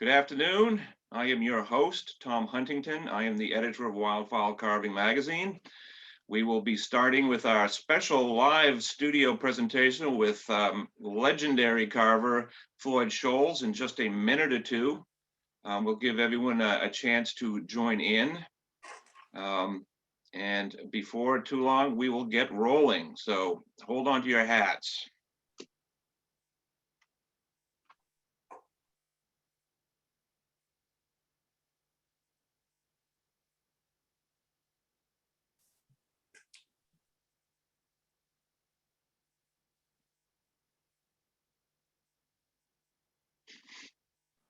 Good afternoon. I am your host, Tom Huntington. I am the editor of Wildfowl Carving Magazine. We will be starting with our special live studio presentation with legendary carver Floyd Scholz in just a minute or two. We'll give everyone a chance to join in. And before too long, we will get rolling. So hold on to your hats.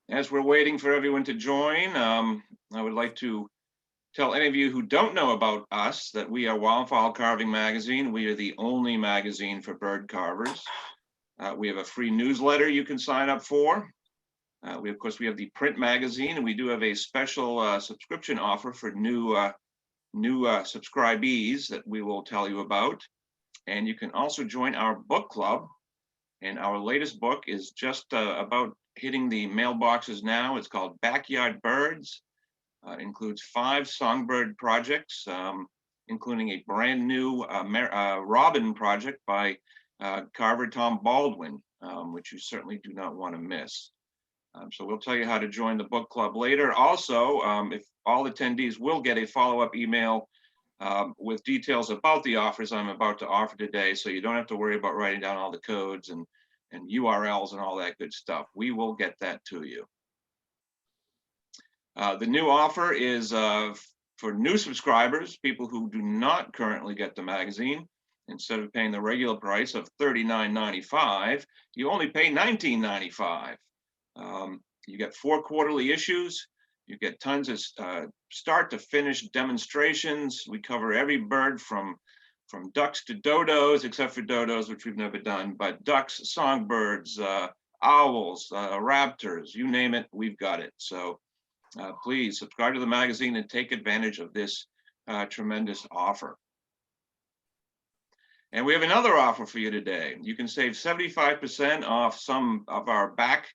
As we're waiting for everyone to join, I would like to tell any of you who don't know about us that we are Wildfowl Carving Magazine. We are the only magazine for bird carvers. We have a free newsletter you can sign up for. Of course, we have the print magazine, and we do have a special subscription offer for new subscribees that we will tell you about. And you can also join our book club. And our latest book is just about hitting the mailboxes now. It's called Backyard Birds. It includes 5 songbird projects, including a brand new robin project by carver Tom Baldwin, which you certainly do not want to miss. So we'll tell you how to join the book club later. Also, if all attendees will get a follow-up email with details about the offers I'm about to offer today, so you don't have to worry about writing down all the codes and URLs and all that good stuff. We will get that to you. The new offer is for new subscribers, people who do not currently get the magazine. Instead of paying the regular price of $39.95, you only pay $19.95. You get 4 quarterly issues. You get tons of start to finish demonstrations. We cover every bird from ducks to dodos, except for dodos, which we've never done, but ducks, songbirds, owls, raptors, you name it, we've got it. So please subscribe to the magazine and take advantage of this tremendous offer. And we have another offer for you today. You can save 75% off some of our back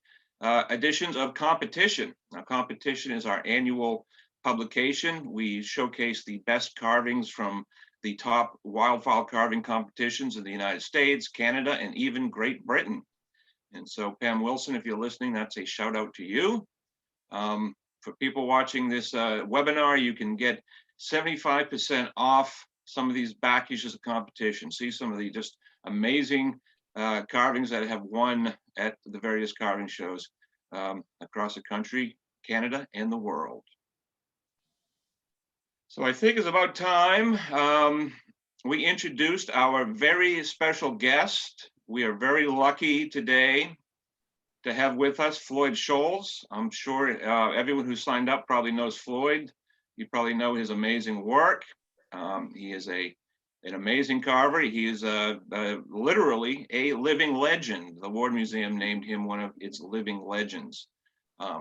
editions of Competition. Now, Competition is our annual publication. We showcase the best carvings from the top wildfowl carving competitions in the United States, Canada, and even Great Britain. And so, Pam Wilson, if you're listening, that's a shout out to you. For people watching this webinar, you can get 75% off some of these back issues of Competition. See some of the just amazing carvings that have won at the various carving shows across the country, Canada, and the world. So I think it's about time we introduced our very special guest. We are very lucky today to have with us Floyd Scholz. I'm sure everyone who signed up probably knows Floyd. You probably know his amazing work. He is an amazing carver. He is literally a living legend. The Ward Museum named him one of its living legends.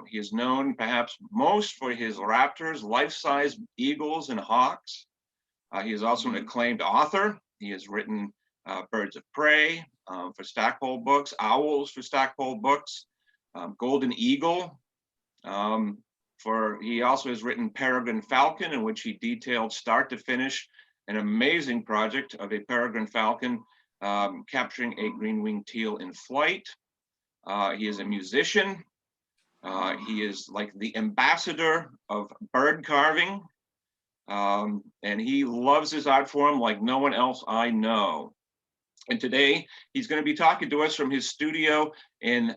He is known perhaps most for his raptors, life-size eagles and hawks. He is also an acclaimed author. He has written Birds of Prey for Stackpole Books, Owls for Stackpole Books, Golden Eagle. He also has written Peregrine Falcon, in which he detailed start to finish an amazing project of a peregrine falcon capturing a green-winged teal in flight. He is a musician. He is like the ambassador of bird carving, and he loves his art form like no one else I know. And today he's going to be talking to us from his studio in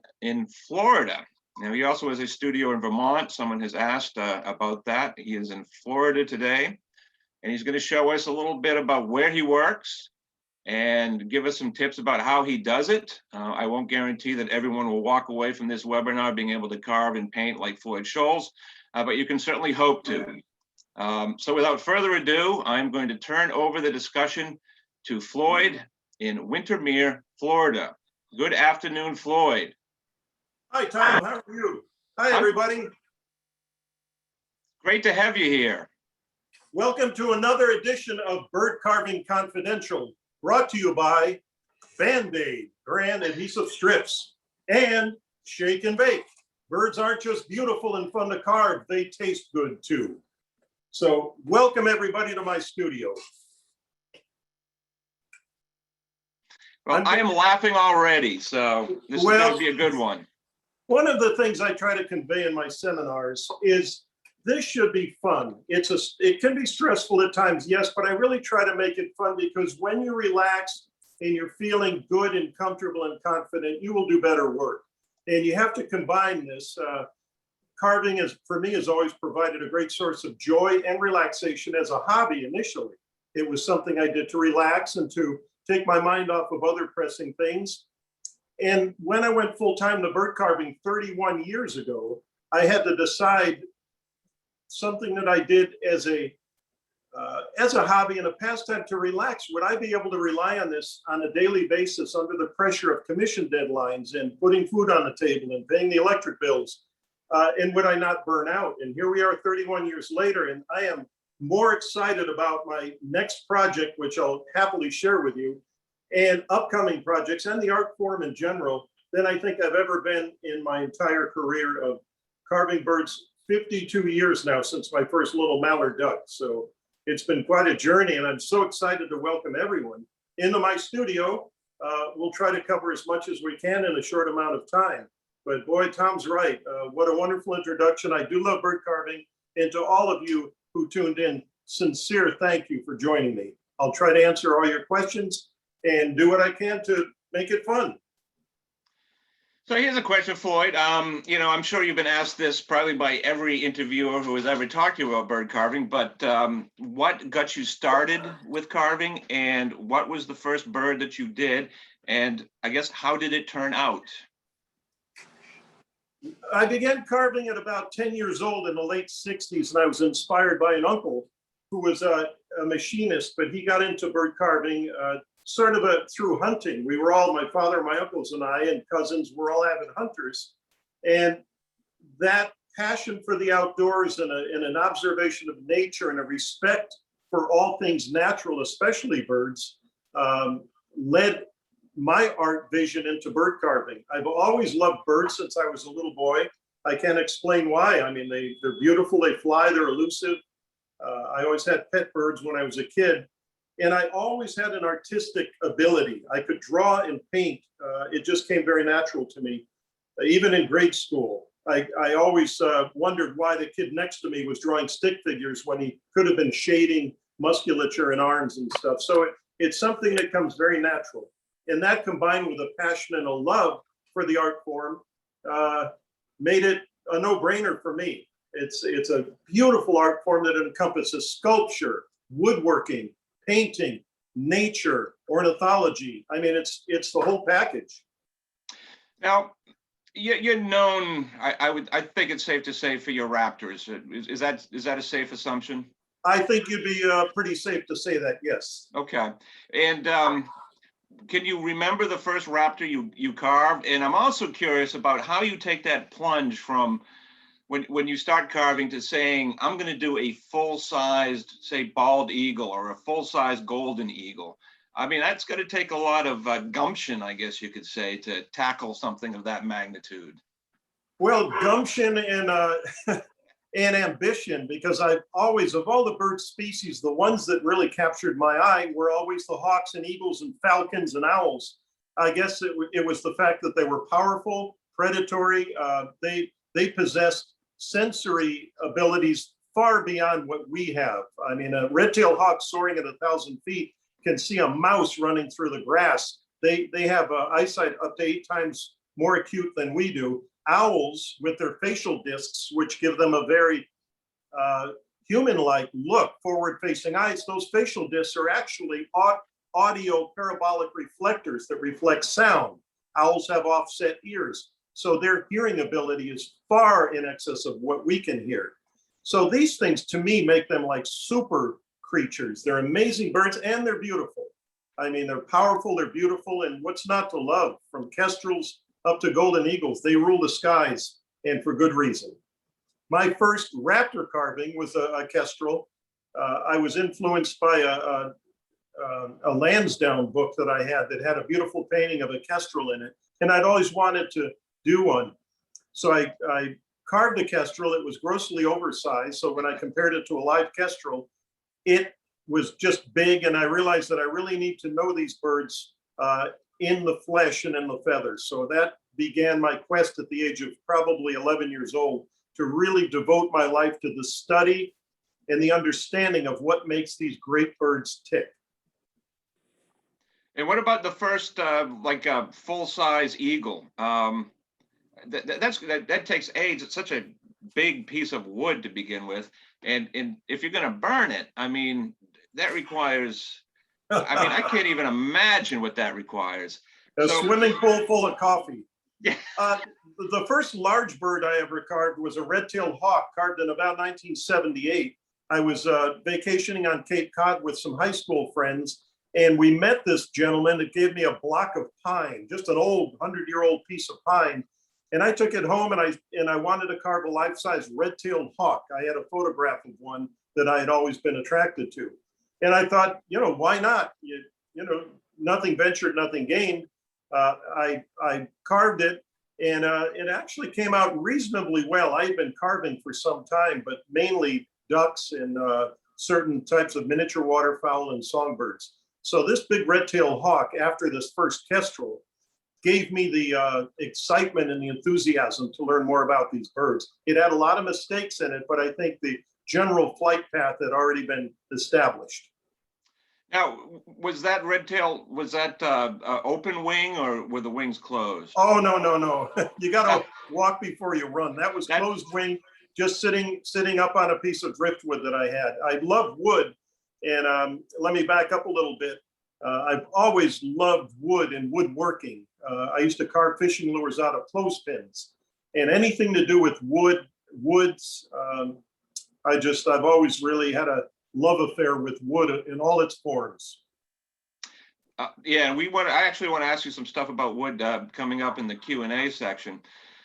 Florida. Now, he also has a studio in Vermont. Someone has asked about that. He is in Florida today, and he's going to show us a little bit about where he works and give us some tips about how he does it. I won't guarantee that everyone will walk away from this webinar being able to carve and paint like Floyd Scholz, but you can certainly hope to. So without further ado, I'm going to turn over the discussion to Floyd in Wintermere, Florida. Good afternoon, Floyd. Hi, Tom. How are you? Hi, everybody. Great to have you here. Welcome to another edition of Bird Carving Confidential, brought to you by Band-Aid, brand adhesive strips, and Shake and Bake. birds aren't just beautiful and fun to carve, they taste good too. So welcome everybody to my studio. Well, I am laughing already, so this is going to be a good one. One of the things I try to convey in my seminars is this should be fun. It can be stressful at times, yes, but I really try to make it fun, because when you relax and you're feeling good and comfortable and confident, you will do better work. And you have to combine this. Carving, for me, has always provided a great source of joy and relaxation as a hobby initially. It was something I did to relax and to take my mind off of other pressing things. And when I went full-time to bird carving 31 years ago, I had to decide something that I did as a hobby and a pastime to relax. Would I be able to rely on this on a daily basis under the pressure of commission deadlines and putting food on the table and paying the electric bills? And would I not burn out? And here we are 31 years later, and I am more excited about my next project, which I'll happily share with you, and upcoming projects and the art form in general than I think I've ever been in my entire career of carving birds. 52 years now since my first little mallard duck. So it's been quite a journey, and I'm so excited to welcome everyone into my studio. We'll try to cover as much as we can in a short amount of time. But boy, Tom's right. What a wonderful introduction. I do love bird carving. And to all of you who tuned in, sincere thank you for joining me. I'll try to answer all your questions and do what I can to make it fun. So here's a question, Floyd. I'm sure you've been asked this probably by every interviewer who has ever talked to you about bird carving, but what got you started with carving, and what was the first bird that you did? And I guess, how did it turn out? I began carving at about 10 years old in the late 60s, and I was inspired by an uncle who was a machinist, but he got into bird carving sort of through hunting. We were all, my father, my uncles, and I, and cousins, were all avid hunters. And that passion for the outdoors and an observation of nature and a respect for all things natural, especially birds, led my art vision into bird carving. I've always loved birds since I was a little boy. I can't explain why. I mean, they're beautiful, they fly, they're elusive. I always had pet birds when I was a kid. And I always had an artistic ability. I could draw and paint. It just came very natural to me. Even in grade school, I always wondered why the kid next to me was drawing stick figures when he could have been shading musculature and arms and stuff. So it's something that comes very natural. And that, combined with a passion and a love for the art form, made it a no-brainer for me. It's a beautiful art form that encompasses sculpture, woodworking, painting, nature, ornithology. I mean, it's the whole package. Now, you're known, I think it's safe to say, for your raptors. Is that a safe assumption? I think you'd be pretty safe to say that, yes. Okay. And can you remember the first raptor you carved? And I'm also curious about how you take that plunge from when you start carving to saying, I'm going to do a full-sized, say, bald eagle or a full-sized golden eagle. I mean, that's going to take a lot of gumption, I guess you could say, to tackle something of that magnitude. Well, gumption and ambition, because I've always, of all the bird species, the ones that really captured my eye were always the hawks and eagles and falcons and owls. I guess it was the fact that they were powerful, predatory. They possessed sensory abilities far beyond what we have. I mean, a red-tailed hawk soaring at 1,000 feet can see a mouse running through the grass. They have eyesight up to 8 times more acute than we do. Owls, with their facial discs, which give them a very human-like look, forward-facing eyes, those facial discs are actually audio parabolic reflectors that reflect sound. Owls have offset ears, so their hearing ability is far in excess of what we can hear. So these things, to me, make them like super creatures. They're amazing birds, and they're beautiful. I mean, they're powerful, they're beautiful, and what's not to love? From kestrels up to golden eagles, they rule the skies, and for good reason. My first raptor carving was a kestrel. I was influenced by a Lansdowne book that I had that had a beautiful painting of a kestrel in it, and I'd always wanted to do one. So I carved a kestrel. It was grossly oversized. So when I compared it to a live kestrel, it was just big. And I realized that I really need to know these birds in the flesh and in the feathers. So that began my quest at the age of probably 11 years old to really devote my life to the study and the understanding of what makes these great birds tick. And what about the first like a full-size eagle? That takes age. It's such a big piece of wood to begin with, and if you're going to burn it, I mean, that requires. I mean, I can't even imagine what that requires. A swimming pool full of coffee. Yeah. The first large bird I ever carved was a red-tailed hawk, carved in about 1978. I was vacationing on Cape Cod with some high school friends, and we met this gentleman that gave me a block of pine, just an old 100-year-old piece of pine. And I took it home, and I wanted to carve a life-size red-tailed hawk. I had a photograph of one that I had always been attracted to. And I thought, why not? Nothing ventured, nothing gained. I carved it, and it actually came out reasonably well. I had been carving for some time, but mainly ducks and certain types of miniature waterfowl and songbirds. So this big red-tailed hawk, after this first kestrel, gave me the excitement and the enthusiasm to learn more about these birds. It had a lot of mistakes in it, but I think the general flight path had already been established. Now, was that red tail, was that open wing, or were the wings closed? Oh, no. You got to walk before you run. That was closed wing, just sitting up on a piece of driftwood that I had. I love wood. And let me back up a little bit. I've always loved wood and woodworking. I used to carve fishing lures out of clothespins, and anything to do with woods. I've always really had a love affair with wood in all its forms. Yeah, and I actually want to ask you some stuff about wood coming up in the Q&A section.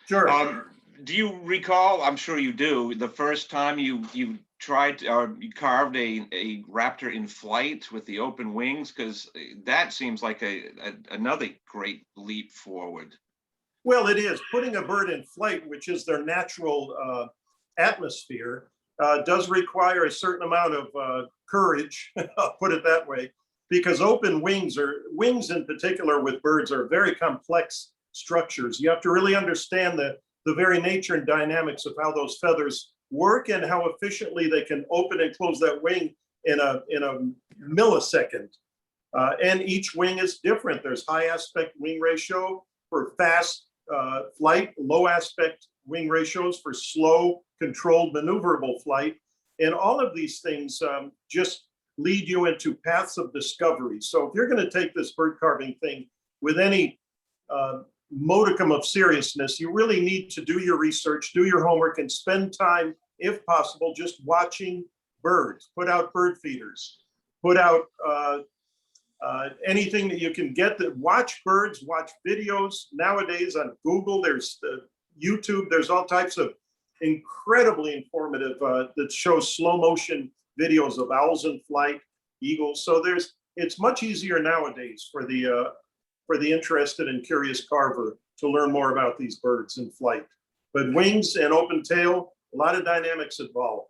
Sure. Do you recall? I'm sure you do. The first time you tried or you carved a raptor in flight with the open wings, because that seems like another great leap forward. Well, it is. Putting a bird in flight, which is their natural atmosphere, does require a certain amount of courage, I'll put it that way, because open wings in particular with birds are very complex structures. You have to really understand the very nature and dynamics of how those feathers work and how efficiently they can open and close that wing in a millisecond. And each wing is different. There's high aspect wing ratio for fast flight, low aspect wing ratios for slow, controlled, maneuverable flight. And all of these things just lead you into paths of discovery. So if you're going to take this bird carving thing with any modicum of seriousness, you really need to do your research, do your homework, and spend time, if possible, just watching birds. Put out bird feeders, put out anything that you can get that watch birds, watch videos. Nowadays on Google, there's YouTube, there's all types of incredibly informative that shows slow motion videos of owls in flight, eagles. So it's much easier nowadays for the interested and curious carver to learn more about these birds in flight. But wings and open tail, a lot of dynamics involved.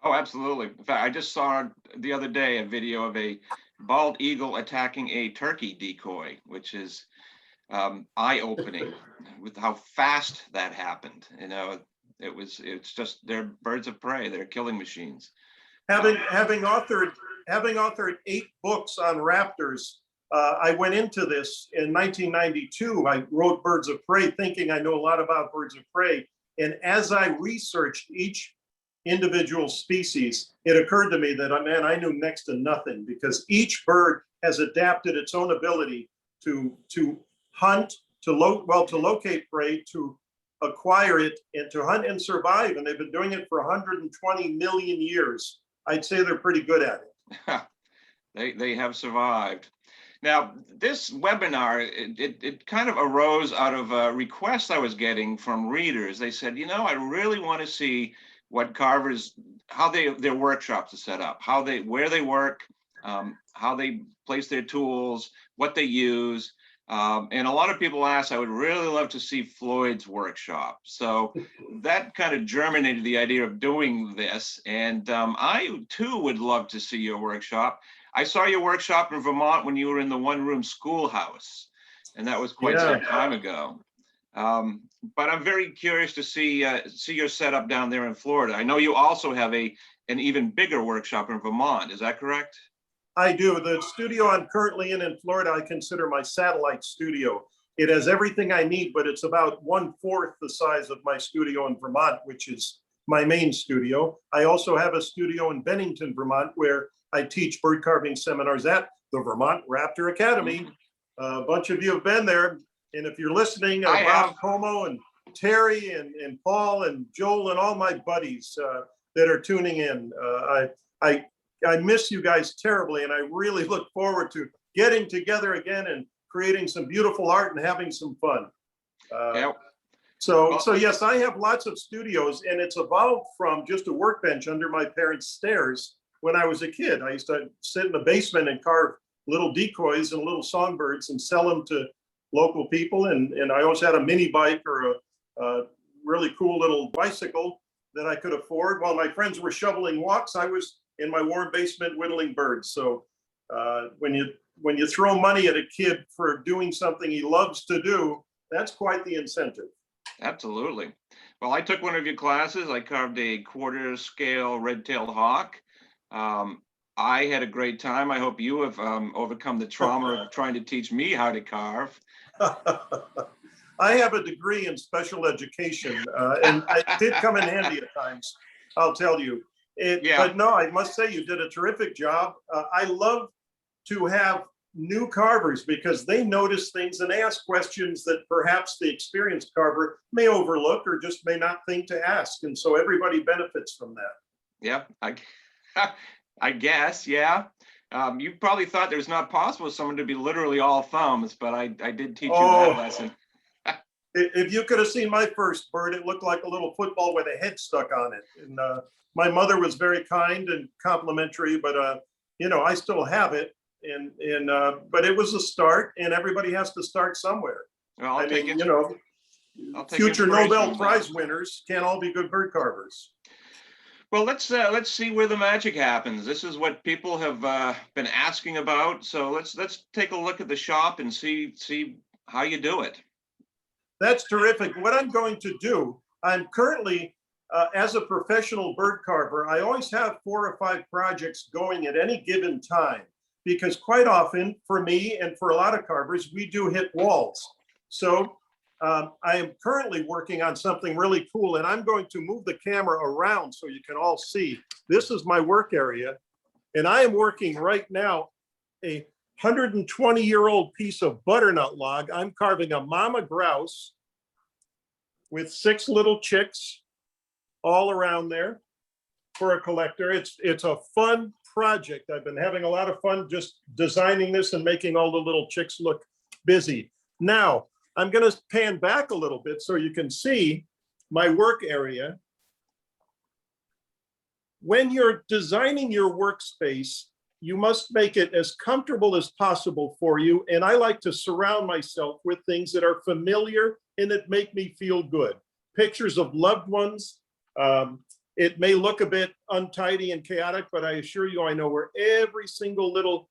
Oh, absolutely. In fact, I just saw the other day a video of a bald eagle attacking a turkey decoy, which is eye-opening with how fast that happened. It's just, they're birds of prey. They're killing machines. Having authored 8 books on raptors, I went into this in 1992. I wrote Birds of Prey thinking I know a lot about birds of prey. And as I researched each individual species, it occurred to me that, man, I knew next to nothing, because each bird has adapted its own ability to hunt, to locate prey, to acquire it, and to hunt and survive. And they've been doing it for 120 million years. I'd say they're pretty good at it. They have survived. Now, this webinar, it kind of arose out of a request I was getting from readers. They said, I really want to see what carvers, how their workshops are set up, where they work, how they place their tools, what they use. And a lot of people ask, I would really love to see Floyd's Workshop. So that kind of germinated the idea of doing this. And I too would love to see your workshop. I saw your workshop in Vermont when you were in the one-room schoolhouse, and that was quite some time ago. But I'm very curious to see your setup down there in Florida. I know you also have an even bigger workshop in Vermont. Is that correct? I do. The studio I'm currently in Florida, I consider my satellite studio. It has everything I need, but it's about 1/4 the size of my studio in Vermont, which is my main studio. I also have a studio in Bennington, Vermont, where I teach bird carving seminars at the Vermont Raptor Academy. A bunch of you have been there. And if you're listening, Bob Como and Terry and Paul and Joel and all my buddies that are tuning in, I miss you guys terribly, and I really look forward to getting together again and creating some beautiful art and having some fun. So yes, I have lots of studios, and it's evolved from just a workbench under my parents' stairs when I was a kid. I used to sit in the basement and carve little decoys and little songbirds and sell them to local people. And I also had a mini bike or a really cool little bicycle that I could afford. While my friends were shoveling walks, I was in my warm basement whittling birds. So when you throw money at a kid for doing something he loves to do, that's quite the incentive. Absolutely. Well, I took one of your classes. I carved a quarter scale red-tailed hawk. I had a great time. I hope you have overcome the trauma of trying to teach me how to carve. I have a degree in special education, and it did come in handy at times, I'll tell you. But no, I must say you did a terrific job. I love to have new carvers because they notice things and ask questions that perhaps the experienced carver may overlook or just may not think to ask. And so everybody benefits from that. Yeah, I guess, yeah. You probably thought there's not possible for someone to be literally all thumbs, but I did teach you that lesson. If you could have seen my first bird, it looked like a little football with a head stuck on it. And my mother was very kind and complimentary, but I still have it. But it was a start, and everybody has to start somewhere. Well, future Nobel Prize winners can't all be good bird carvers. Well, let's see where the magic happens. This is what people have been asking about. So let's take a look at the shop and see how you do it. That's terrific. What I'm going to do, I'm currently, as a professional bird carver, I always have 4 or 5 projects going at any given time, because quite often for me and for a lot of carvers, we do hit walls. So I am currently working on something really cool, and I'm going to move the camera around so you can all see. This is my work area, and I am working right now a 120-year-old piece of butternut log. I'm carving a mama grouse with 6 little chicks all around there for a collector. It's a fun project. I've been having a lot of fun just designing this and making all the little chicks look busy. Now, I'm going to pan back a little bit so you can see my work area. When you're designing your workspace, you must make it as comfortable as possible for you. And I like to surround myself with things that are familiar and that make me feel good. Pictures of loved ones. It may look a bit untidy and chaotic, but I assure you, I know where every single little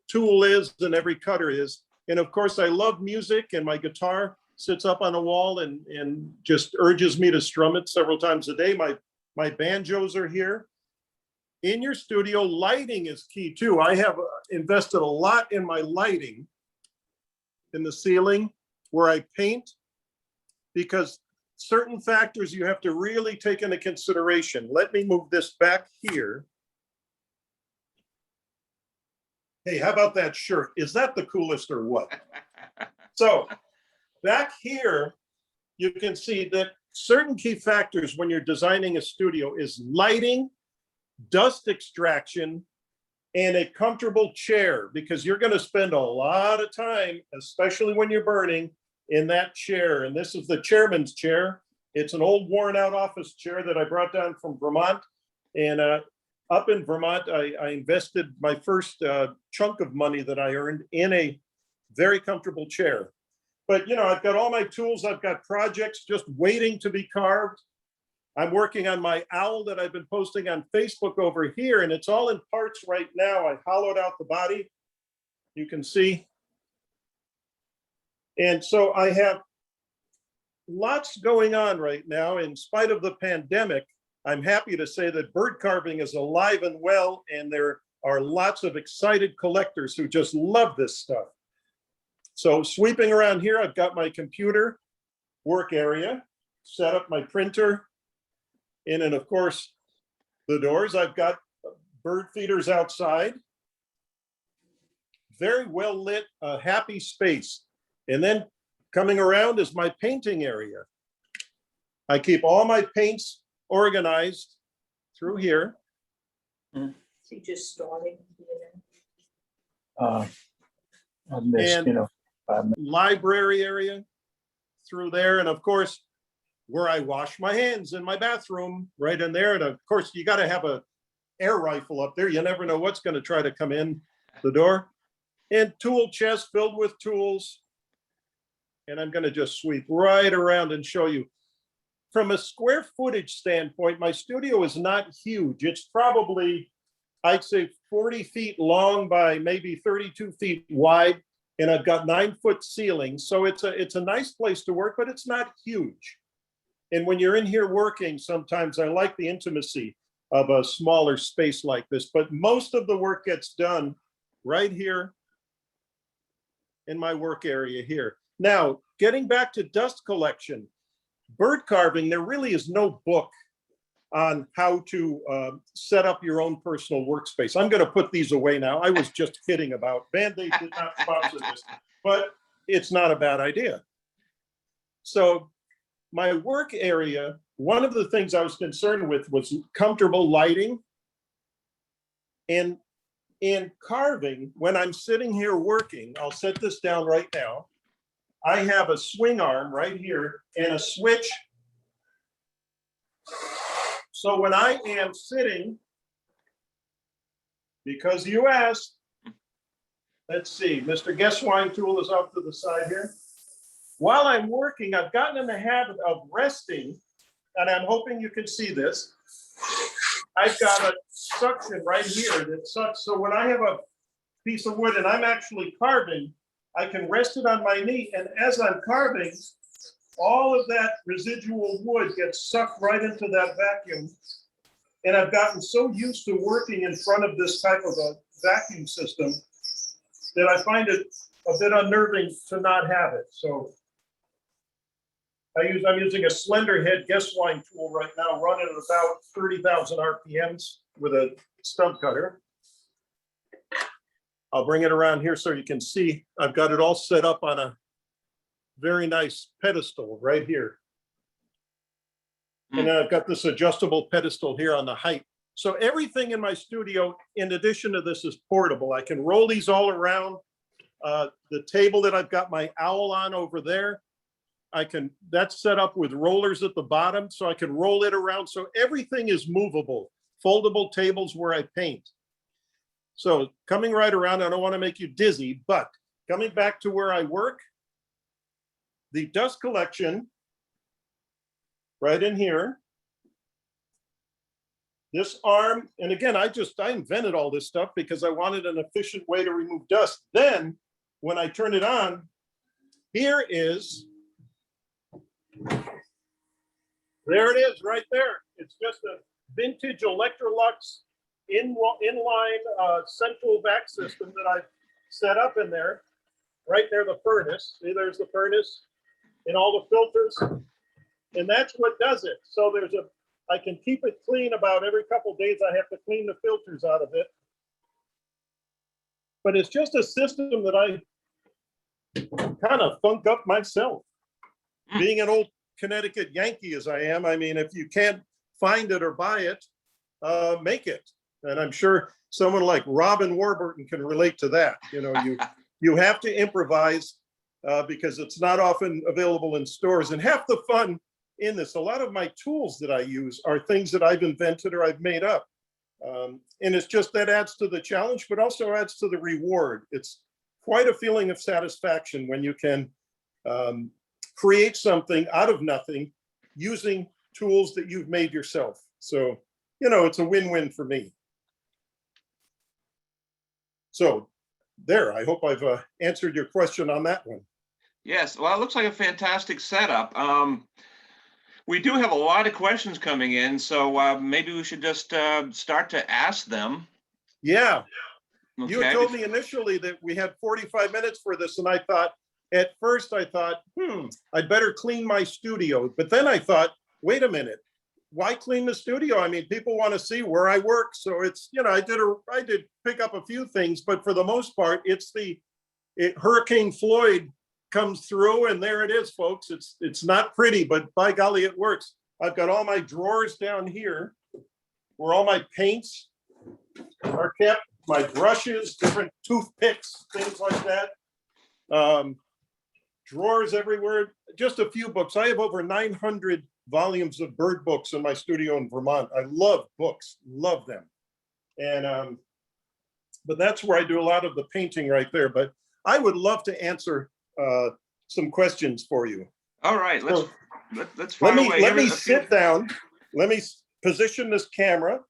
tool is and every cutter is. And of course, I love music, and my guitar sits up on a wall and just urges me to strum it several times a day. My banjos are here. In your studio, lighting is key too. I have invested a lot in my lighting in the ceiling where I paint, because certain factors you have to really take into consideration. Let me move this back here. Hey, how about that shirt? Is that the coolest or what? So back here, you can see that certain key factors when you're designing a studio is lighting, dust extraction, and a comfortable chair, because you're going to spend a lot of time, especially when you're burning, in that chair. And this is the chairman's chair. It's an old worn out office chair that I brought down from Vermont. And up in Vermont, I invested my first chunk of money that I earned in a very comfortable chair. But, you know, I've got all my tools. I've got projects just waiting to be carved. I'm working on my owl that I've been posting on Facebook over here, and it's all in parts right now. I hollowed out the body, you can see. And so I have lots going on right now. In spite of the pandemic, I'm happy to say that bird carving is alive and well, and there are lots of excited collectors who just love this stuff. So sweeping around here, I've got my computer work area, set up my printer, and then of course, the doors. I've got bird feeders outside. Very well lit, happy space. And then coming around is my painting area. I keep all my paints organized through here. So you just starting, I missed, And- you know, Library area through there. And of course, where I wash my hands in my bathroom, right in there. And of course, you got to have a air rifle up there. You never know what's going to try to come in the door. And tool chest filled with tools. And I'm going to just sweep right around and show you. From a square footage standpoint, my studio is not huge. It's probably, I'd say 40 feet long by maybe 32 feet wide. And I've got 9-foot ceilings. So it's a nice place to work, but it's not huge. And when you're in here working, sometimes I like the intimacy of a smaller space like this, but most of the work gets done right here in my work area here. Now, getting back to dust collection, bird carving, there really is no book on how to set up your own personal workspace. I'm going to put these away now. I was just kidding about Band-Aid did not sponsor this, but it's not a bad idea. So my work area, one of the things I was concerned with was comfortable lighting. And in carving, when I'm sitting here working, I'll set this down right now. I have a swing arm right here and a switch. So when I am sitting, because you asked, let's see, Mr. Guesswine tool is off to the side here. While I'm working, I've gotten in the habit of resting, and I'm hoping you can see this. I've got a suction right here that sucks. So when I have a piece of wood and I'm actually carving, I can rest it on my knee. And as I'm carving, all of that residual wood gets sucked right into that vacuum. And I've gotten so used to working in front of this type of a vacuum system that I find it a bit unnerving to not have it. So I'm using a slender head Guesswine tool right now, running at about 30,000 RPMs with a stump cutter. I'll bring it around here so you can see. I've got it all set up on a very nice pedestal right here. And then I've got this adjustable pedestal here on the height. So everything in my studio, in addition to this, is portable. I can roll these all around. The table that I've got my owl on over there, that's set up with rollers at the bottom, so I can roll it around. So everything is movable. Foldable tables where I paint. So coming right around, I don't want to make you dizzy, but coming back to where I work, the dust collection right in here. This arm, and again, I invented all this stuff because I wanted an efficient way to remove dust. Then when I turn it on, here is, there it is right there. It's just a vintage Electrolux inline central vac system that I've set up in there. Right there, the furnace. See, there's the furnace and all the filters. And that's what does it. So I can keep it clean about every couple of days. I have to clean the filters out of it. But it's just a system that I kind of thunk up myself. Being an old Connecticut Yankee as I am, I mean, if you can't find it or buy it, make it. And I'm sure someone like Robin Warburton can relate to that. You know, you have to improvise because it's not often available in stores. And half the fun in this, a lot of my tools that I use are things that I've invented or I've made up. And it's just that adds to the challenge, but also adds to the reward. It's quite a feeling of satisfaction when you can create something out of nothing using tools that you've made yourself. So, it's a win-win for me. So there, I hope I've answered your question on that one. Yes, well, it looks like a fantastic setup. We do have a lot of questions coming in, so maybe we should just start to ask them. Yeah. Okay. You told me initially that we had 45 minutes for this, and at first I thought, I'd better clean my studio. But then I thought, wait a minute, why clean the studio? I mean, people want to see where I work. So it's, I did pick up a few things, but for the most part, it's Hurricane Floyd comes through, and there it is, folks. It's not pretty, but by golly, it works. I've got all my drawers down here where all my paints are kept, my brushes, different toothpicks, things like that. Drawers everywhere, just a few books. I have over 900 volumes of bird books in my studio in Vermont. I love books, love them. And, but that's where I do a lot of the painting right there. But I would love to answer some questions for you. All right, let's let find a way. me let me sit down. Let me position this camera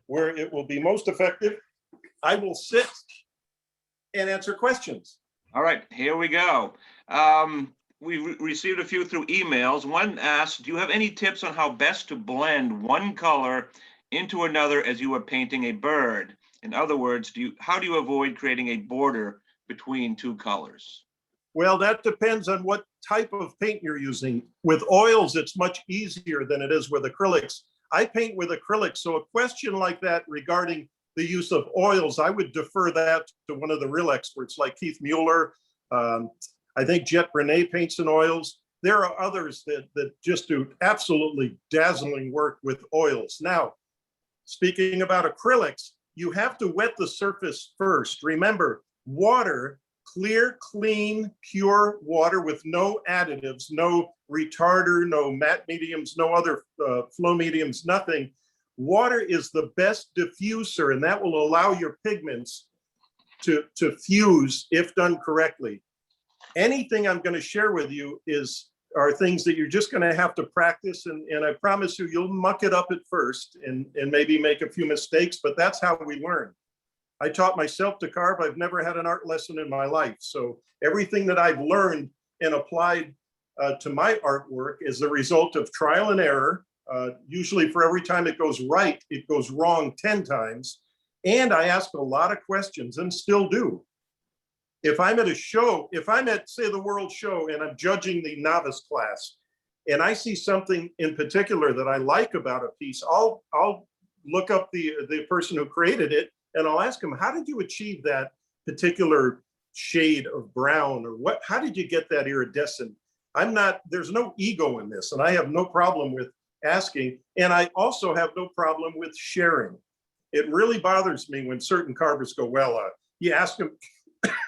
where it will be most effective. I will sit and answer questions. All right, here we go. We received a few through emails. One asked, do you have any tips on how best to blend one color into another as you are painting a bird? In other words, how do you avoid creating a border between two colors? Well, that depends on what type of paint you're using. With oils, it's much easier than it is with acrylics. I paint with acrylics, so a question like that regarding the use of oils, I would defer that to one of the real experts like Keith Mueller. I think Jet Brene paints in oils. There are others that just do absolutely dazzling work with oils. Now, speaking about acrylics, you have to wet the surface first. Remember, water, clear, clean, pure water with no additives, no retarder, no matte mediums, no other flow mediums, nothing. Water is the best diffuser, and that will allow your pigments to fuse if done correctly. Anything I'm going to share with you are things that you're just going to have to practice, and I promise you'll muck it up at first and maybe make a few mistakes, but that's how we learn. I taught myself to carve. I've never had an art lesson in my life. So everything that I've learned and applied to my artwork is the result of trial and error. Usually for every time it goes right, it goes wrong 10 times. And I ask a lot of questions and still do. If I'm at a show, if I'm at, say, the World Show and I'm judging the novice class, and I see something in particular that I like about a piece, I'll look up the person who created it, and I'll ask them, how did you achieve that particular shade of brown, or how did you get that iridescent? There's no ego in this, and I have no problem with asking, and I also have no problem with sharing. It really bothers me when certain carvers go, well, you ask them,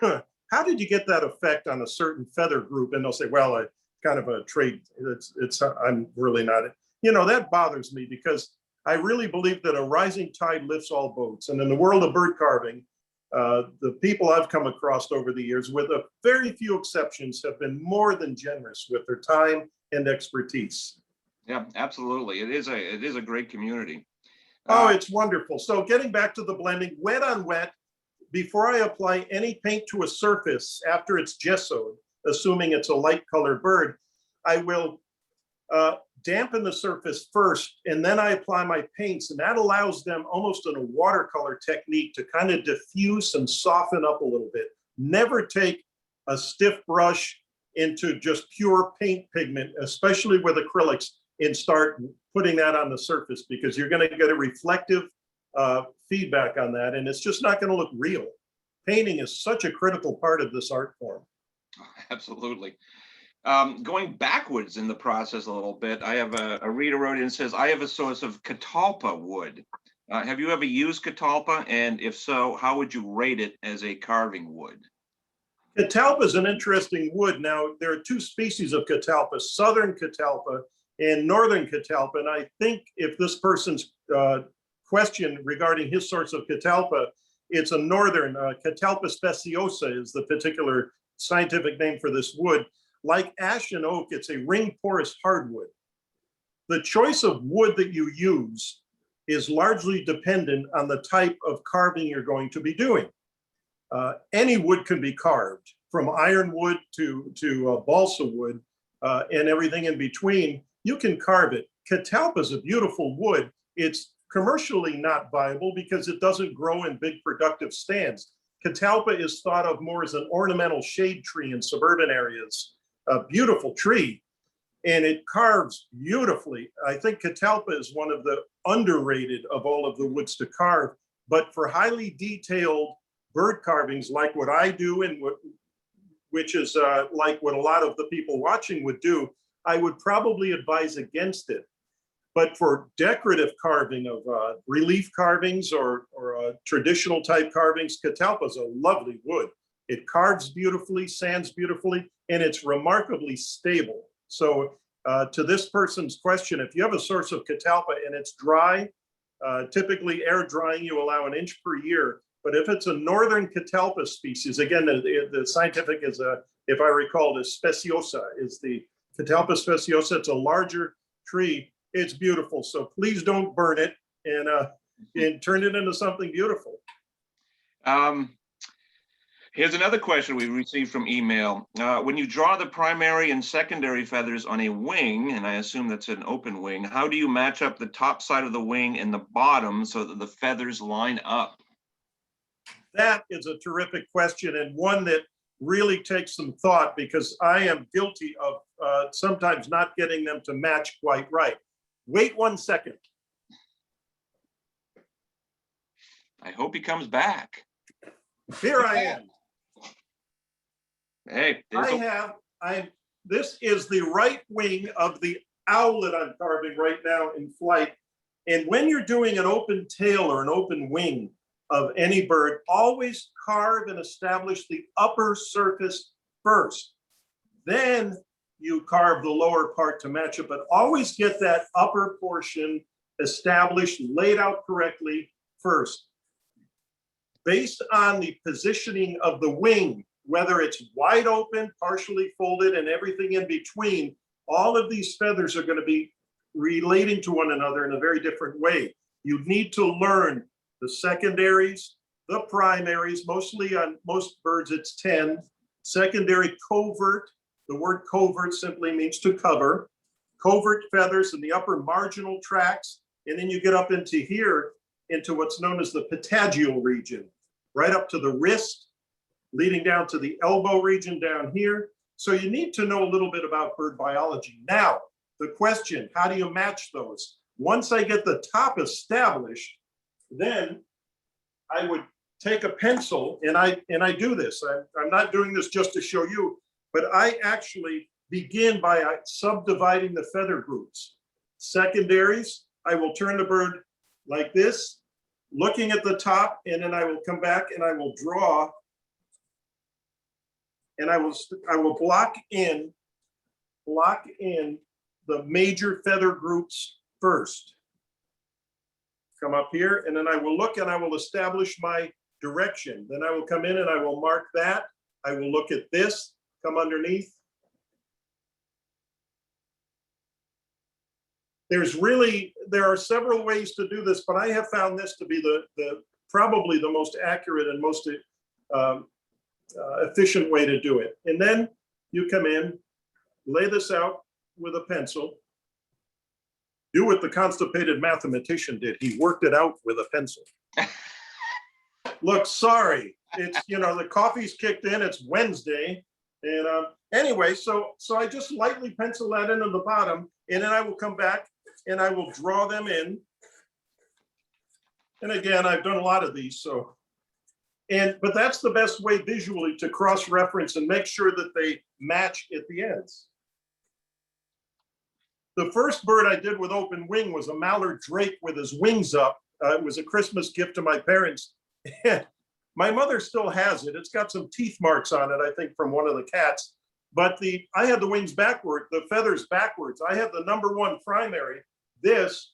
how did you get that effect on a certain feather group? And they'll say, well, kind of a trade, I'm really not, that bothers me, because I really believe that a rising tide lifts all boats. And in the world of bird carving, the people I've come across over the years, with a very few exceptions, have been more than generous with their time and expertise. Yeah, absolutely. It is a great community. Oh, it's wonderful. So getting back to the blending, wet on wet, before I apply any paint to a surface after it's gessoed, assuming it's a light colored bird, I will dampen the surface first, and then I apply my paints, and that allows them, almost in a watercolor technique, to kind of diffuse and soften up a little bit. Never take a stiff brush into just pure paint pigment, especially with acrylics, and start putting that on the surface, because you're going to get a reflective feedback on that, and it's just not going to look real. Painting is such a critical part of this art form. Absolutely. Going backwards in the process a little bit, I have a reader wrote in and says, I have a source of Catalpa wood. Have you ever used Catalpa? And if so, how would you rate it as a carving wood? Catalpa is an interesting wood. Now, there are two species of Catalpa, Southern Catalpa and Northern Catalpa. And I think if this person's question regarding his source of Catalpa It's a northern, Catalpa speciosa is the particular scientific name for this wood. Like ash and oak, it's a ring porous hardwood. The choice of wood that you use is largely dependent on the type of carving you're going to be doing. Any wood can be carved, from ironwood to balsa wood and everything in between. You can carve it. Catalpa is a beautiful wood. It's commercially not viable because it doesn't grow in big productive stands. Catalpa is thought of more as an ornamental shade tree in suburban areas. A beautiful tree, and it carves beautifully. I think Catalpa is one of the underrated of all of the woods to carve, but for highly detailed bird carvings like what I do and which is like what a lot of the people watching would do, I would probably advise against it. But for decorative carving of relief carvings or traditional type carvings, Catalpa is a lovely wood. It carves beautifully, sands beautifully, and it's remarkably stable. So to this person's question, if you have a source of Catalpa and it's dry, typically air drying, you allow 1 inch per year. But if it's a northern Catalpa species, again, the scientific is, if I recall, the speciosa is the Catalpa speciosa. It's a larger tree. It's beautiful. So please don't burn it and turn it into something beautiful. Here's another question we received from email. When you draw the primary and secondary feathers on a wing, and I assume that's an open wing, how do you match up the top side of the wing and the bottom so that the feathers line up? That is a terrific question, and one that really takes some thought, because I am guilty of sometimes not getting them to match quite right. Wait 1 second. I hope he comes back. Here I am. Hey, this is the right wing of the owlet I'm carving right now in flight. And when you're doing an open tail or an open wing of any bird, always carve and establish the upper surface first. Then you carve the lower part to match it, but always get that upper portion established, laid out correctly first. Based on the positioning of the wing, whether it's wide open, partially folded, and everything in between, all of these feathers are going to be relating to one another in a very different way. You need to learn the secondaries, the primaries, mostly on most birds it's 10, secondary covert. The word covert simply means to cover. Covert feathers in the upper marginal tracts, and then you get up into here, into what's known as the patagial region, right up to the wrist, leading down to the elbow region down here. So you need to know a little bit about bird biology. Now, the question, how do you match those? Once I get the top established, then I would take a pencil, and I do this. I'm not doing this just to show you, but I actually begin by subdividing the feather groups. Secondaries, I will turn the bird like this, looking at the top, and then I will come back and I will draw, and I will block in the major feather groups first. Come up here, and then I will look and I will establish my direction. Then I will come in and I will mark that. I will look at this, come underneath. There are several ways to do this, but I have found this to be probably the most accurate and most efficient way to do it. And then you come in, lay this out with a pencil. Do what the constipated mathematician did. He worked it out with a pencil. Look, sorry, it's, the coffee's kicked in, it's Wednesday. And anyway, so I just lightly pencil that into the bottom, and then I will come back and I will draw them in. And again, I've done a lot of these, but that's the best way visually to cross-reference and make sure that they match at the ends. The first bird I did with open wing was a mallard drake with his wings up. It was a Christmas gift to my parents. My mother still has it. It's got some teeth marks on it, I think, from one of the cats. But I had the wings backward, the feathers backwards. I had the #1 primary. This,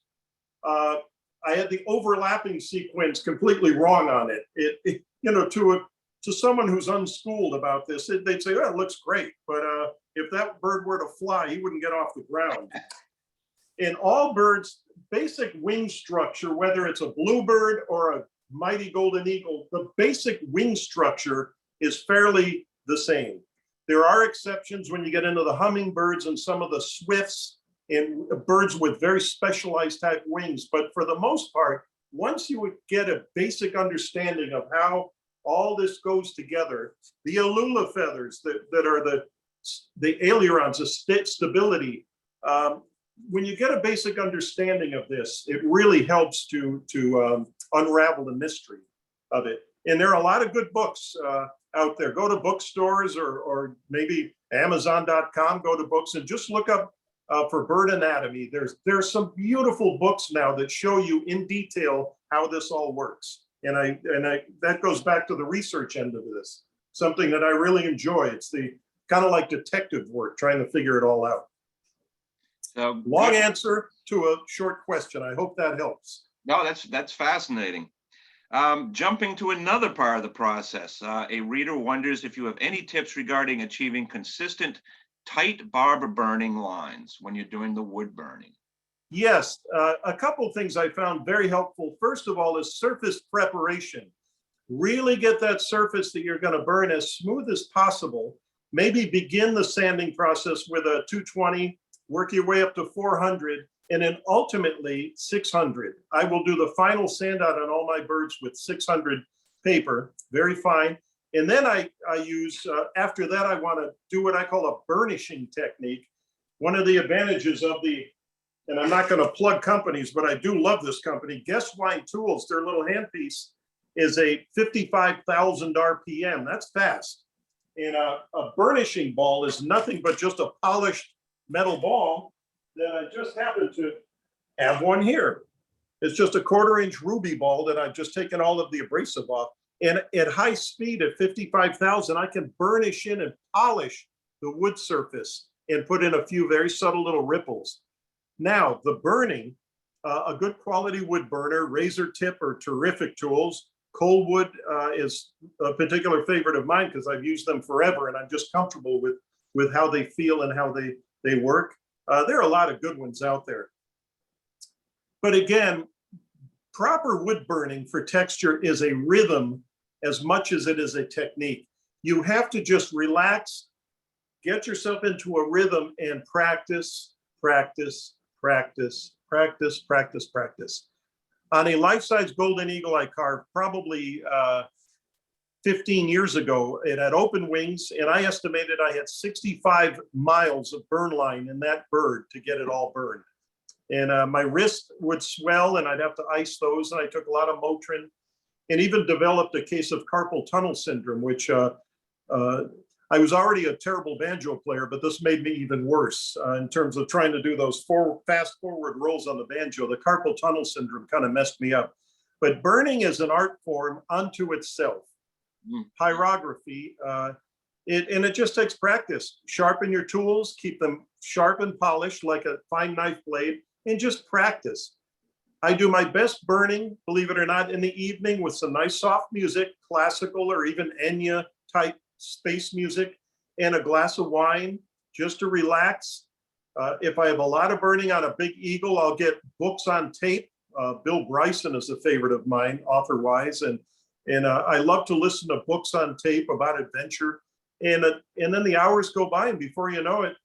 I had the overlapping sequence completely wrong on it. To someone who's unschooled about this, they'd say, "Oh, it looks great," but if that bird were to fly, he wouldn't get off the ground. In all birds, basic wing structure, whether it's a bluebird or a mighty golden eagle, the basic wing structure is fairly the same. There are exceptions when you get into the hummingbirds and some of the swifts and birds with very specialized type wings. But for the most part, once you would get a basic understanding of how all this goes together, the alula feathers that are the ailerons, the stability, when you get a basic understanding of this, it really helps to unravel the mystery of it. And there are a lot of good books out there. Go to bookstores or maybe Amazon.com, go to books and just look up for bird anatomy. There's some beautiful books now that show you in detail how this all works. And that goes back to the research end of this, something that I really enjoy. It's the kind of like detective work, trying to figure it all out. Long answer to a short question. I hope that helps. No, that's fascinating. Jumping to another part of the process, a reader wonders if you have any tips regarding achieving consistent, tight barber burning lines when you're doing the wood burning. Yes, a couple of things I found very helpful. First of all, is surface preparation. Really get that surface that you're going to burn as smooth as possible. Maybe begin the sanding process with a 220, work your way up to 400, and then ultimately 600. I will do the final sand out on all my birds with 600 paper, very fine. And then I use, after that, I want to do what I call a burnishing technique. One of the advantages of and I'm not going to plug companies, but I do love this company, Guess Wine Tools, their little handpiece is a 55,000 RPM. That's fast. And a burnishing ball is nothing but just a polished metal ball that I just happen to have one here. It's just a 1/4-inch ruby ball that I've just taken all of the abrasive off. And at high speed at 55,000, I can burnish in and polish the wood surface and put in a few very subtle little ripples. Now, the burning, a good quality wood burner, razor tip are terrific tools. Cold wood is a particular favorite of mine because I've used them forever and I'm just comfortable with how they feel and how they work. There are a lot of good ones out there. But again, proper wood burning for texture is a rhythm as much as it is a technique. You have to just relax, get yourself into a rhythm and practice, practice, practice, practice, practice, practice. On a life-size golden eagle I carved probably 15 years ago, it had open wings, and I estimated I had 65 miles of burn line in that bird to get it all burned. And my wrist would swell, and I'd have to ice those, and I took a lot of Motrin, and even developed a case of carpal tunnel syndrome, which I was already a terrible banjo player, but this made me even worse in terms of trying to do those fast forward rolls on the banjo. The carpal tunnel syndrome kind of messed me up. But burning is an art form unto itself. Pyrography, and it just takes practice. Sharpen your tools, keep them sharp and polished like a fine knife blade, and just practice. I do my best burning, believe it or not, in the evening with some nice soft music, classical or even Enya type space music, and a glass of wine just to relax. If I have a lot of burning on a big eagle, I'll get books on tape. Bill Bryson is a favorite of mine, author-wise, and I love to listen to books on tape about adventure. And then the hours go by, and before you know it,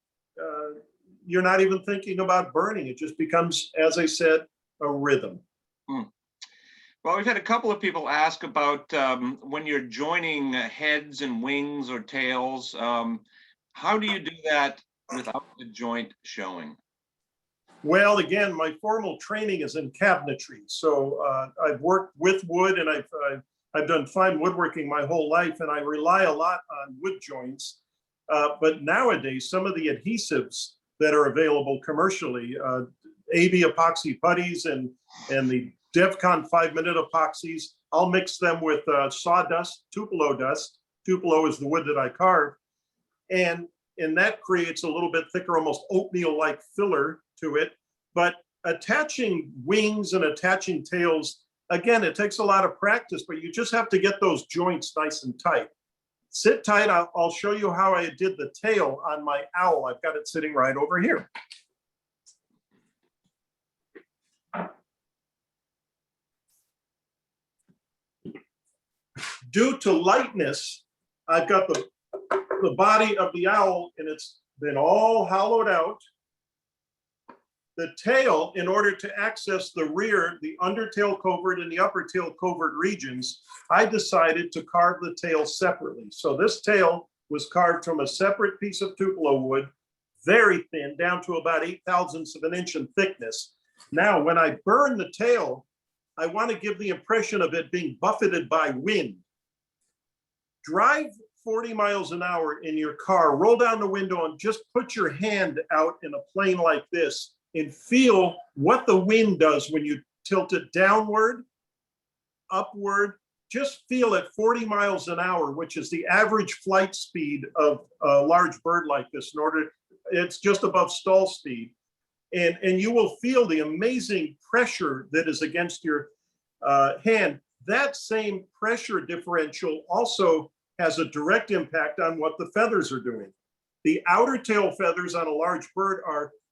you're not even thinking about burning. It just becomes, as I said, a rhythm. Well, we've had a couple of people ask about when you're joining heads and wings or tails. How do you do that without the joint showing? Well, again, my formal training is in cabinetry. So I've worked with wood, and I've done fine woodworking my whole life, and I rely a lot on wood joints. But nowadays, some of the adhesives that are available commercially, AB epoxy putties and the DevCon 5-minute epoxies, I'll mix them with sawdust, Tupelo dust. Tupelo is the wood that I carve. And that creates a little bit thicker, almost oatmeal-like filler to it. But attaching wings and attaching tails, again, it takes a lot of practice, but you just have to get those joints nice and tight. Sit tight. I'll show you how I did the tail on my owl. I've got it sitting right over here. Due to lightness, I've got the body of the owl, and it's been all hollowed out. The tail, in order to access the rear, the undertail covert and the upper tail covert regions, I decided to carve the tail separately. So this tail was carved from a separate piece of tupelo wood, very thin, down to about 0.008 of an inch in thickness. Now, when I burn the tail, I want to give the impression of it being buffeted by wind. Drive 40 miles an hour in your car, roll down the window and just put your hand out in a plane like this and feel what the wind does when you tilt it downward, upward. Just feel it 40 miles an hour, which is the average flight speed of a large bird like this. It's just above stall speed. And you will feel the amazing pressure that is against your hand. That same pressure differential also has a direct impact on what the feathers are doing. The outer tail feathers on a large bird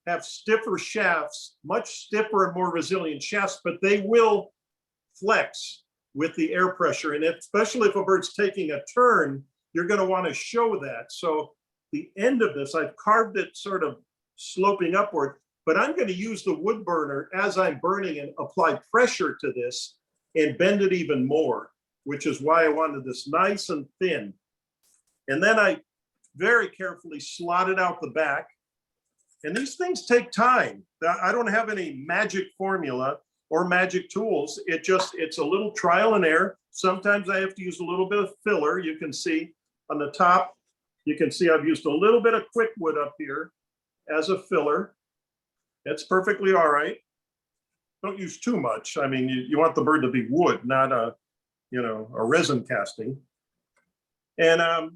have stiffer shafts, much stiffer and more resilient shafts, but they will flex with the air pressure. And especially if a bird's taking a turn, you're going to want to show that. So the end of this, I've carved it sort of sloping upward, but I'm going to use the wood burner as I'm burning and apply pressure to this and bend it even more, which is why I wanted this nice and thin. And then I very carefully slotted out the back. And these things take time. I don't have any magic formula or magic tools. It's a little trial and error. Sometimes I have to use a little bit of filler. You can see on the top, you can see I've used a little bit of quick wood up here as a filler. It's perfectly all right. Don't use too much. I mean, you want the bird to be wood, not a resin casting. And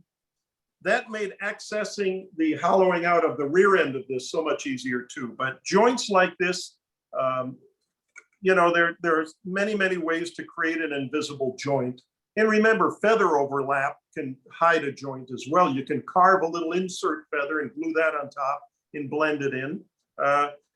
that made accessing the hollowing out of the rear end of this so much easier too. But joints like this, there's many ways to create an invisible joint. And remember, feather overlap can hide a joint as well. You can carve a little insert feather and glue that on top and blend it in.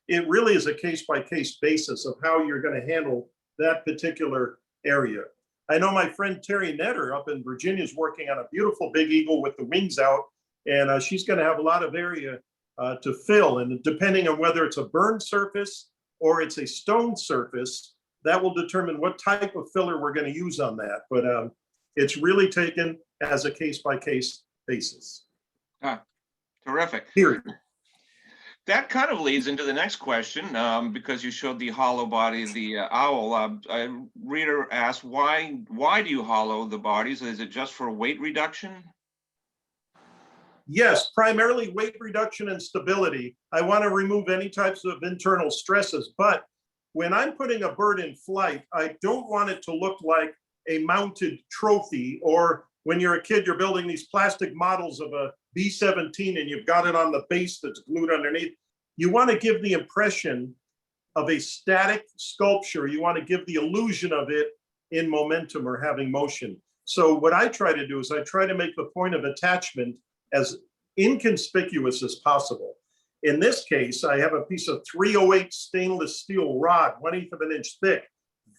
It really is a case-by-case basis of how you're going to handle that particular area. I know my friend Terry Netter up in Virginia is working on a beautiful big eagle with the wings out, and she's going to have a lot of area to fill. And depending on whether it's a burned surface or it's a stone surface, that will determine what type of filler we're going to use on that. But it's really taken as a case-by-case basis. Terrific. Period. That kind of leads into the next question, because you showed the hollow body of the owl. A reader asked, why do you hollow the bodies? Is it just for weight reduction? Yes, primarily weight reduction and stability. I want to remove any types of internal stresses, but when I'm putting a bird in flight, I don't want it to look like a mounted trophy, or when you're a kid, you're building these plastic models of a B-17 and you've got it on the base that's glued underneath. You want to give the impression of a static sculpture. You want to give the illusion of it in momentum or having motion. So what I try to do is I try to make the point of attachment as inconspicuous as possible. In this case, I have a piece of 308 stainless steel rod, 1/8 of an inch thick,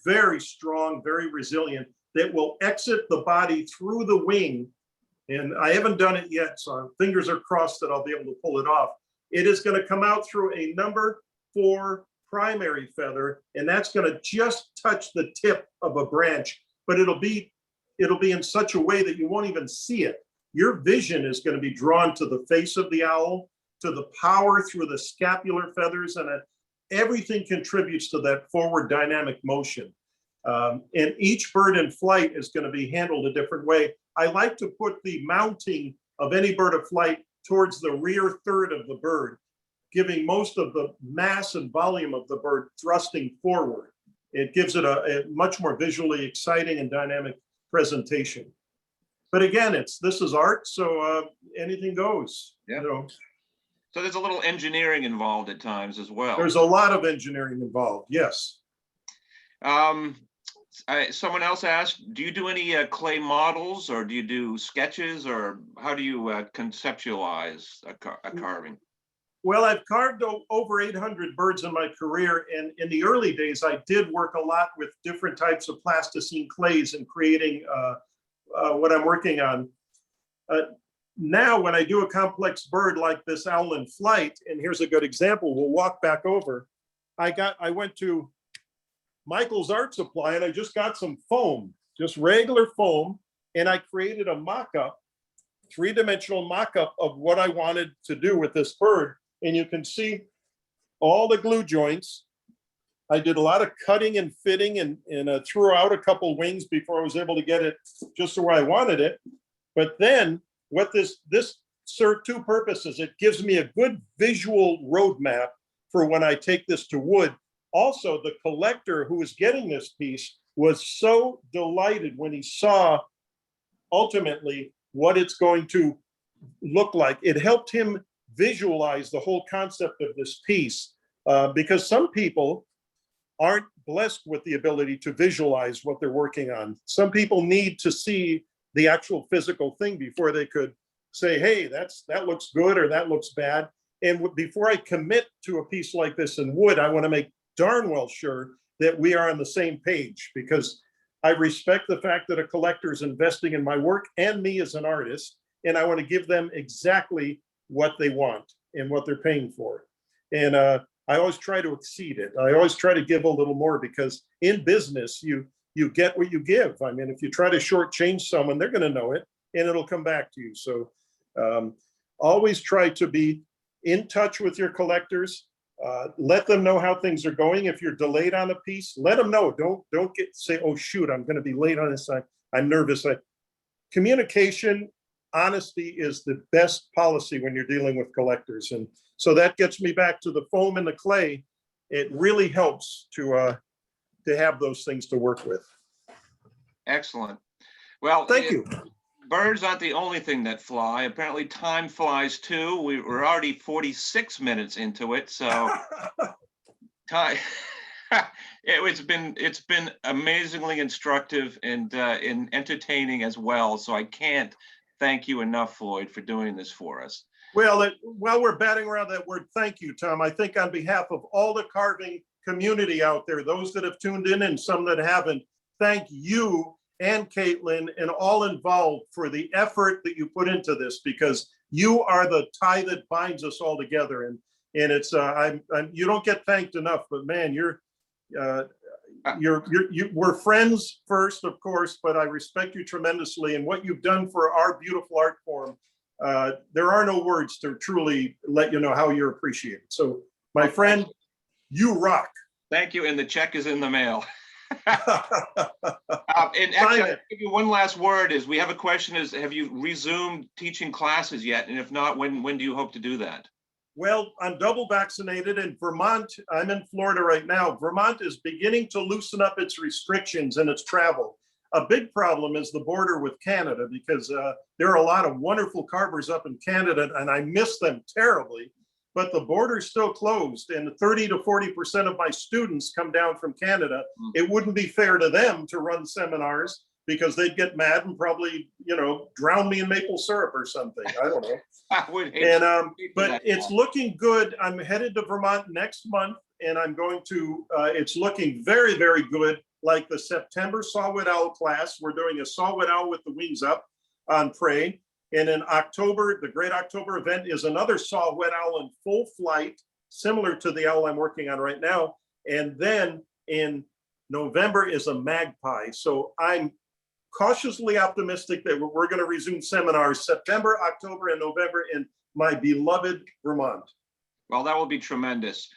very strong, very resilient, that will exit the body through the wing. And I haven't done it yet, so fingers are crossed that I'll be able to pull it off. It is going to come out through a number 4 primary feather, and that's going to just touch the tip of a branch, but it'll be in such a way that you won't even see it. Your vision is going to be drawn to the face of the owl, to the power through the scapular feathers, and everything contributes to that forward dynamic motion. And each bird in flight is going to be handled a different way. I like to put the mounting of any bird of flight towards the rear third of the bird, giving most of the mass and volume of the bird thrusting forward. It gives it a much more visually exciting and dynamic presentation. But again, this is art, so anything goes. Yeah. So there's a little engineering involved at times as well. There's a lot of engineering involved, yes. Someone else asked, do you do any clay models, or do you do sketches, or how do you conceptualize a carving? Well, I've carved over 800 birds in my career, and in the early days, I did work a lot with different types of plasticine clays and creating what I'm working on. Now, when I do a complex bird like this owl in flight, and here's a good example, we'll walk back over. I went to Michael's Art Supply and I just got some foam, just regular foam, and I created a mock-up, three-dimensional mock-up of what I wanted to do with this bird. And you can see all the glue joints. I did a lot of cutting and fitting and threw out a couple wings before I was able to get it just to where I wanted it. But then what this served two purposes. It gives me a good visual roadmap for when I take this to wood. Also, the collector who is getting this piece was so delighted when he saw ultimately what it's going to look like. It helped him visualize the whole concept of this piece because some people aren't blessed with the ability to visualize what they're working on. Some people need to see the actual physical thing before they could say, hey, that looks good or that looks bad. And before I commit to a piece like this in wood, I want to make darn well sure that we are on the same page, because I respect the fact that a collector is investing in my work and me as an artist, and I want to give them exactly what they want and what they're paying for. And I always try to exceed it. I always try to give a little more, because in business, you get what you give. I mean, if you try to shortchange someone, they're going to know it and it'll come back to you. So always try to be in touch with your collectors. Let them know how things are going. If you're delayed on a piece, let them know. Don't say, oh shoot, I'm going to be late on this. I'm nervous. Communication, honesty is the best policy when you're dealing with collectors. And so that gets me back to the foam and the clay. It really helps to have those things to work with. Excellent. Well, thank you. Birds aren't the only thing that fly. Apparently time flies too. We're already 46 minutes into it. So time, it's been amazingly instructive and entertaining as well. So I can't thank you enough, Floyd, for doing this for us. Well, while we're batting around that word, thank you, Tom. I think on behalf of all the carving community out there, those that have tuned in and some that haven't, thank you and Caitlin and all involved for the effort that you put into this, because you are the tie that binds us all together. And it's you don't get thanked enough, but man, we're friends first, of course, but I respect you tremendously, and what you've done for our beautiful art form. There are no words to truly let you know how you're appreciated. So, my friend, you rock. Thank you, and the check is in the mail. And actually, I'll give you one last word. Is we have a question: is have you resumed teaching classes yet? And if not, when do you hope to do that? Well, I'm double vaccinated in Vermont. I'm in Florida right now. Vermont is beginning to loosen up its restrictions and its travel. A big problem is the border with Canada, because there are a lot of wonderful carvers up in Canada, and I miss them terribly. But the border's still closed, and 30 to 40% of my students come down from Canada. It wouldn't be fair to them to run seminars, because they'd get mad and probably, drown me in maple syrup or something. I don't know. I would hate but it's looking good. I'm headed to Vermont next month, and I'm going to, it's looking very, very good. Like the September saw-whet owl class, we're doing a saw-whet owl with the wings up on prey. And in October, the Great October event is another saw-whet owl in full flight, similar to the owl I'm working on right now. And then in November is a magpie. So I'm cautiously optimistic that we're going to resume seminars September, October, and November in my beloved Vermont. Well, that will be tremendous.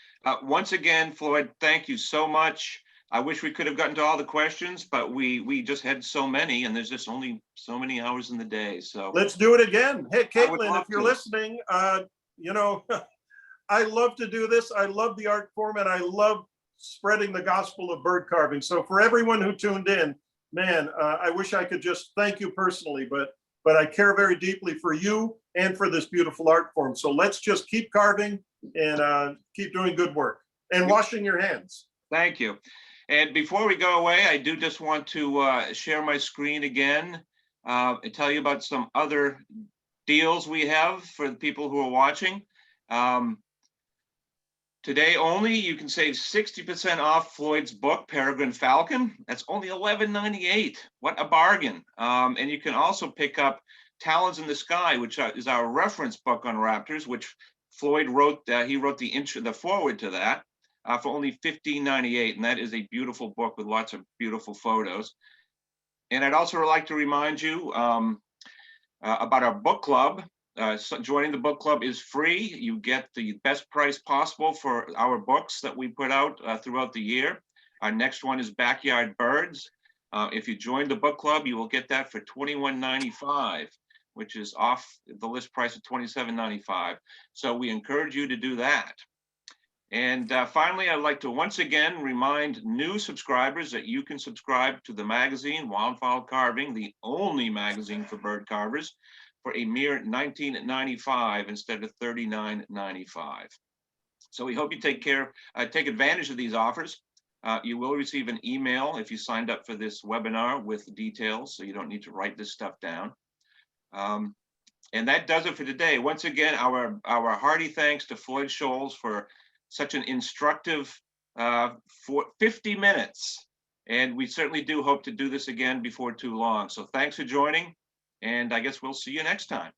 Once again, Floyd, thank you so much. I wish we could have gotten to all the questions, but we just had so many, and there's just only so many hours in the day. So let's do it again. Hey, Caitlin, if you're listening, I love to do this. I love the art form, and I love spreading the gospel of bird carving. So for everyone who tuned in, man, I wish I could just thank you personally, but I care very deeply for you and for this beautiful art form. So let's just keep carving and keep doing good work and washing your hands. Thank you. And before we go away, I do just want to share my screen again and tell you about some other deals we have for the people who are watching. Today only, you can save 60% off Floyd's book, Peregrine Falcon. That's only $11.98. What a bargain. And you can also pick up Talons in the Sky, which is our reference book on raptors, which Floyd wrote. He wrote the foreword to that for only $15.98. And that is a beautiful book with lots of beautiful photos. And I'd also like to remind you about our book club. So joining the book club is free. You get the best price possible for our books that we put out throughout the year. Our next one is Backyard Birds. If you join the book club, you will get that for $21.95, which is off the list price of $27.95. So we encourage you to do that. And finally, I'd like to once again remind new subscribers that you can subscribe to the magazine, Wildfowl Carving, the only magazine for bird carvers, for a mere $19.95 instead of $39.95. So we hope you take advantage of these offers. You will receive an email if you signed up for this webinar with details, so you don't need to write this stuff down. And that does it for today. Once again, our hearty thanks to Floyd Scholz for such an instructive 50 minutes. And we certainly do hope to do this again before too long. So thanks for joining. And I guess we'll see you next time.